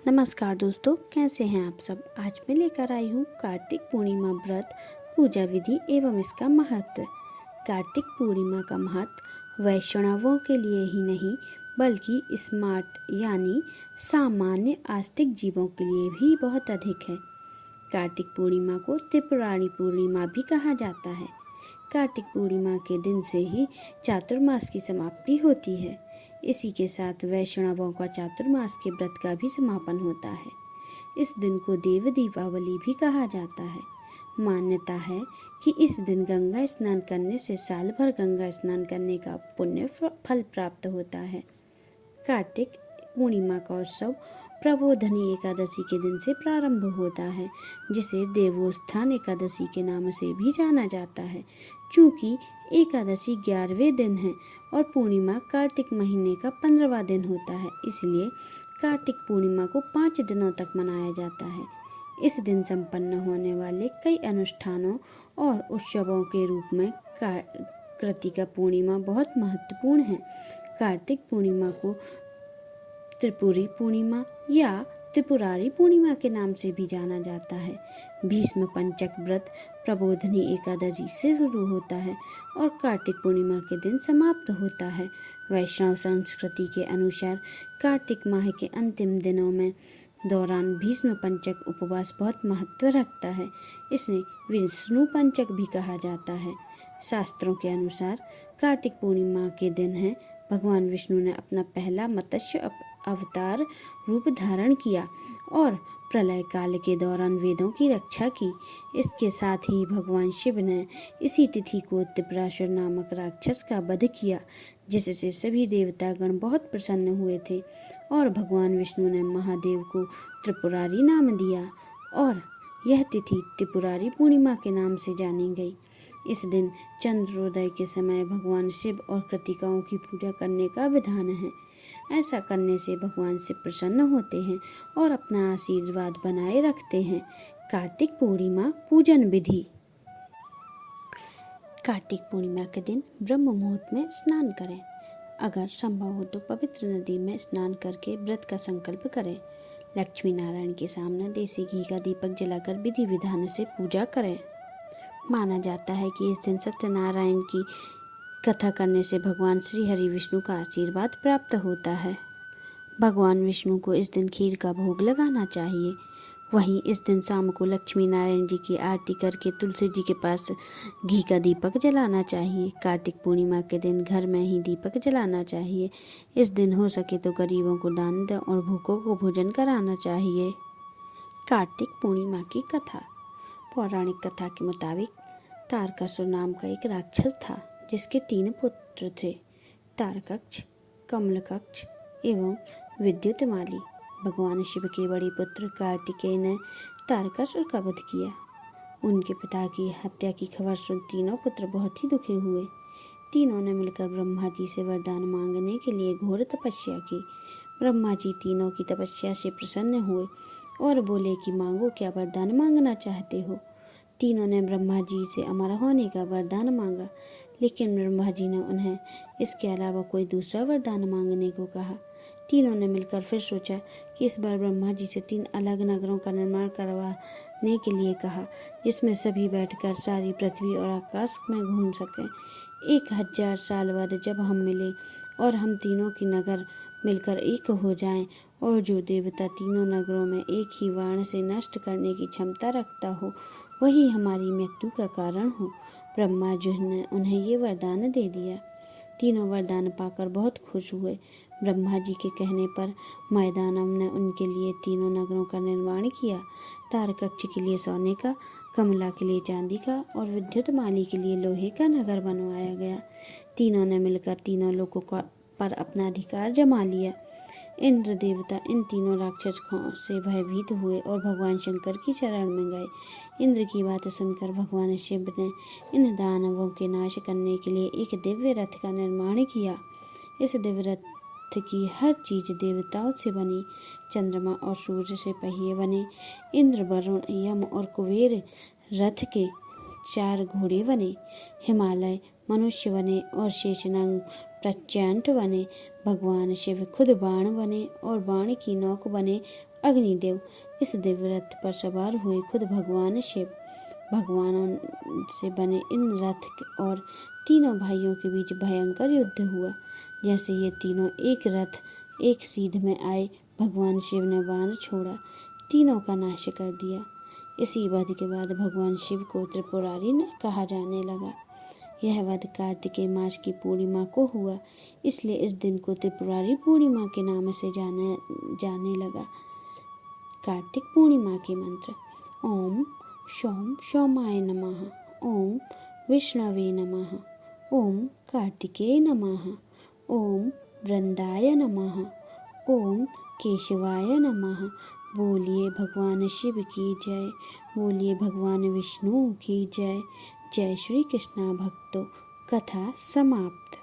नमस्कार दोस्तों, कैसे हैं आप सब। आज मैं लेकर आई हूँ कार्तिक पूर्णिमा व्रत पूजा विधि एवं इसका महत्व। कार्तिक पूर्णिमा का महत्व वैष्णवों के लिए ही नहीं बल्कि स्मार्त यानी सामान्य आस्तिक जीवों के लिए भी बहुत अधिक है। कार्तिक पूर्णिमा को त्रिपुरारी पूर्णिमा भी कहा जाता है। कार्तिक पूर्णिमा के दिन से ही चातुर्मास की समाप्ति होती है। इसी के साथ वैष्णवों का चातुर्मास के व्रत का भी समापन होता है। इस दिन को देव दीपावली भी कहा जाता है। मान्यता है कि इस दिन गंगा स्नान करने से साल भर गंगा स्नान करने का पुण्य फल प्राप्त होता है। कार्तिक पूर्णिमा का उत्सव प्रबोधनी एकादशी के दिन से प्रारंभ होता है, जिसे देवोत्थान एकादशी के नाम से भी जाना जाता है। चूँकि एकादशी 11वें दिन है और पूर्णिमा कार्तिक महीने का 15वां दिन होता है, इसलिए कार्तिक पूर्णिमा को 5 दिनों तक मनाया जाता है। इस दिन संपन्न होने वाले कई अनुष्ठानों और उत्सवों के रूप में कार्तिका पूर्णिमा बहुत महत्वपूर्ण है। कार्तिक पूर्णिमा को त्रिपुरी पूर्णिमा या त्रिपुरारी पूर्णिमा के नाम से भी जाना जाता है। भीष्म पंचक व्रत प्रबोधनी एकादशी से शुरू होता है और कार्तिक पूर्णिमा के दिन समाप्त होता है। वैष्णव संस्कृति के अनुसार कार्तिक माह के अंतिम दिनों में दौरान भीष्म पंचक उपवास बहुत महत्व रखता है। इसे विष्णु पंचक भी कहा जाता है। शास्त्रों के अनुसार कार्तिक पूर्णिमा के दिन है भगवान विष्णु ने अपना पहला मत्स्य अवतार रूप धारण किया और प्रलय काल के दौरान वेदों की रक्षा की। इसके साथ ही भगवान शिव ने इसी तिथि को त्रिपुरासुर नामक राक्षस का वध किया, जिससे सभी देवतागण बहुत प्रसन्न हुए थे और भगवान विष्णु ने महादेव को त्रिपुरारी नाम दिया और यह तिथि त्रिपुरारी पूर्णिमा के नाम से जानी गई। इस दिन चंद्रोदय के समय भगवान शिव और कृतिकाओं की पूजा करने का विधान है। ऐसा करने से भगवान शिव प्रसन्न होते हैं और अपना आशीर्वाद बनाए रखते हैं। कार्तिक पूर्णिमा पूजन विधि। कार्तिक पूर्णिमा के दिन ब्रह्म मुहूर्त में स्नान करें। अगर संभव हो तो पवित्र नदी में स्नान करके व्रत का संकल्प करें। लक्ष्मी नारायण के सामने देसी घी का दीपक जलाकर विधि विधान से पूजा करें। माना जाता है कि इस दिन सत्यनारायण की कथा करने से भगवान श्री हरि विष्णु का आशीर्वाद प्राप्त होता है। भगवान विष्णु को इस दिन खीर का भोग लगाना चाहिए। वहीं इस दिन शाम को लक्ष्मी नारायण जी की आरती करके तुलसी जी के पास घी का दीपक जलाना चाहिए। कार्तिक पूर्णिमा के दिन घर में ही दीपक जलाना चाहिए। इस दिन हो सके तो गरीबों को दान दें और भूखों को भोजन कराना चाहिए। कार्तिक पूर्णिमा की कथा। पौराणिक कथा के मुताबिक तारकासुर नाम का एक राक्षस था, जिसके 3 पुत्र थे, तारकक्ष, कमलकक्ष एवं विद्युतमाली। भगवान शिव के बड़े पुत्र कार्तिकेय ने तारकासुर का वध किया। उनके पिता की हत्या की खबर सुन तीनों पुत्र बहुत ही दुखी हुए। तीनों ने मिलकर ब्रह्मा जी से वरदान मांगने के लिए घोर तपस्या की। ब्रह्मा जी तीनों की तपस्या से प्रसन्न हुए और बोले कि मांगो, क्या वरदान मांगना चाहते हो। तीनों ने ब्रह्मा जी से अमर होने का वरदान मांगा, लेकिन ब्रह्मा जी ने उन्हें इसके अलावा कोई दूसरा वरदान मांगने को कहा। तीनों ने मिलकर फिर सोचा कि इस बार ब्रह्मा जी से 3 अलग नगरों का निर्माण करवाने के लिए कहा, जिसमें सभी बैठकर सारी पृथ्वी और आकाश में घूम सकें। 1000 साल बाद जब हम मिले और हम तीनों की नगर मिलकर एक हो जाएं और जो देवता तीनों नगरों में एक ही बाण से नष्ट करने की क्षमता रखता हो, वही हमारी मृत्यु का कारण हो। ब्रह्मा जी ने उन्हें ये वरदान दे दिया। तीनों वरदान पाकर बहुत खुश हुए। ब्रह्मा जी के कहने पर मैदानव ने उनके लिए तीनों नगरों का निर्माण किया। तारकक्ष के लिए सोने का, कमला के लिए चांदी का और विद्युतमाली के लिए लोहे का नगर बनवाया गया। तीनों ने मिलकर तीनों लोगों पर अपना अधिकार जमा लिया। इंद्र देवता इन तीनों राक्षसों से भयभीत हुए और भगवान शंकर की शरण में गए। इंद्र की बात सुनकर भगवान शिव ने इन दानवों के नाश करने के लिए एक दिव्य रथ का निर्माण किया। इस दिव्य रथ की हर चीज देवताओं से बनी। चंद्रमा और सूर्य से पहिए बने। इंद्र, वरुण, यम और कुबेर रथ के 4 घोड़े बने। हिमालय मनुष्य बने और शेषनाग प्रचंड बने। भगवान शिव खुद बाण बने और बाण की नोक बने अग्निदेव। इस दिव्य रथ पर सवार हुए खुद भगवान शिव। भगवानों से बने इन रथ और तीनों भाइयों के बीच भयंकर युद्ध हुआ। जैसे ये तीनों एक रथ एक सीध में आए, भगवान शिव ने बाण छोड़ा, तीनों का नाश कर दिया। इसी वध के बाद भगवान शिव को त्रिपुरारी ने कहा जाने लगा। यह वध कार्तिकेय मास की पूर्णिमा को हुआ, इसलिए इस दिन को त्रिपुरारी पूर्णिमा के नाम से जाने लगा। कार्तिक पूर्णिमा के मंत्र। ओम शौम शौमाय नमः। ओम विष्णवे नमः। ओम कार्तिकेय नमः। ओम वृंदाय नमः। ओम केशवाय नमः। बोलिए भगवान शिव की जय। बोलिए भगवान विष्णु की जय। जय श्री कृष्णा भक्तों। कथा समाप्त।